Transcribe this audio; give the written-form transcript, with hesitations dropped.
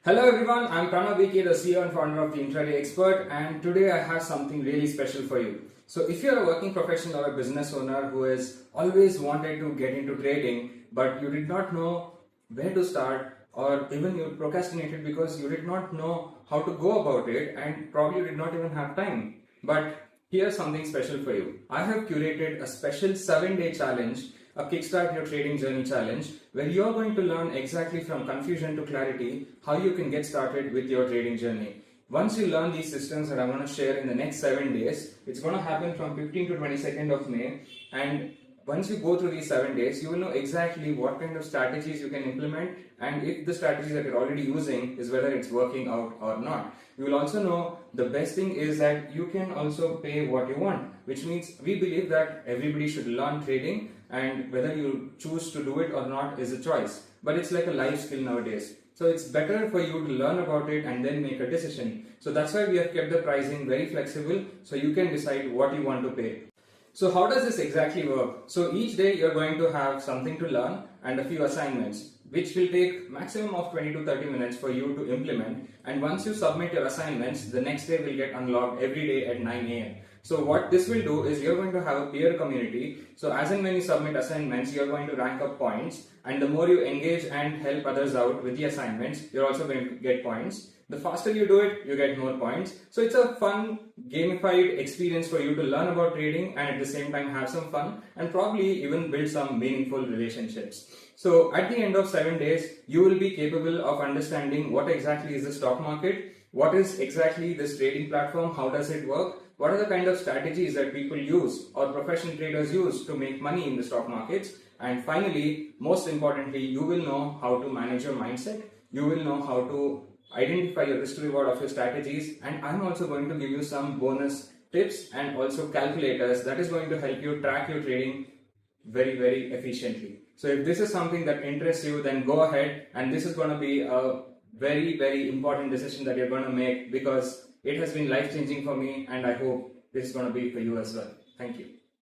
Hello everyone, I'm Pranav VK, the CEO and founder of the Intraday Expert, and today I have something really special for you. So if you're a working professional or a business owner who has always wanted to get into trading but you did not know where to start, or even you procrastinated because you did not know how to go about it and probably you did not even have time. But here's something special for you. I have curated a special 7-day challenge, a Kickstart Your Trading Journey challenge, where you're going to learn exactly from confusion to clarity how you can get started with your trading journey. Once you learn these systems that I'm going to share in the next 7 days, it's going to happen from 15th to 22nd of May, and once you go through these 7 days, you will know exactly what kind of strategies you can implement and if the strategies that you're already using is whether it's working out or not. You will also know the best thing is that you can also pay what you want, which means we believe that everybody should learn trading, and whether you choose to do it or not is a choice. But it's like a life skill nowadays. So it's better for you to learn about it and then make a decision. So that's why we have kept the pricing very flexible so you can decide what you want to pay. So how does this exactly work? So each day you're going to have something to learn and a few assignments, which will take maximum of 20 to 30 minutes for you to implement. And once you submit your assignments, the next day will get unlocked every day at 9 a.m. So what this will do is you're going to have a peer community. So as and when you submit assignments, you're going to rank up points. And the more you engage and help others out with the assignments, you're also going to get points. The faster you do it, you get more points. So it's a fun, gamified experience for you to learn about trading and at the same time have some fun and probably even build some meaningful relationships. So at the end of 7 days, you will be capable of understanding what exactly is the stock market, what is exactly this trading platform, how does it work, what are the kind of strategies that people use or professional traders use to make money in the stock markets, and finally, most importantly, you will know how to manage your mindset, you will know how to identify your risk to reward of your strategies, and I'm also going to give you some bonus tips and also calculators that is going to help you track your trading very efficiently. So if this is something that interests you, then go ahead, and this is going to be a very important decision that you're going to make because it has been life changing for me, and I hope this is going to be for you as well. Thank you.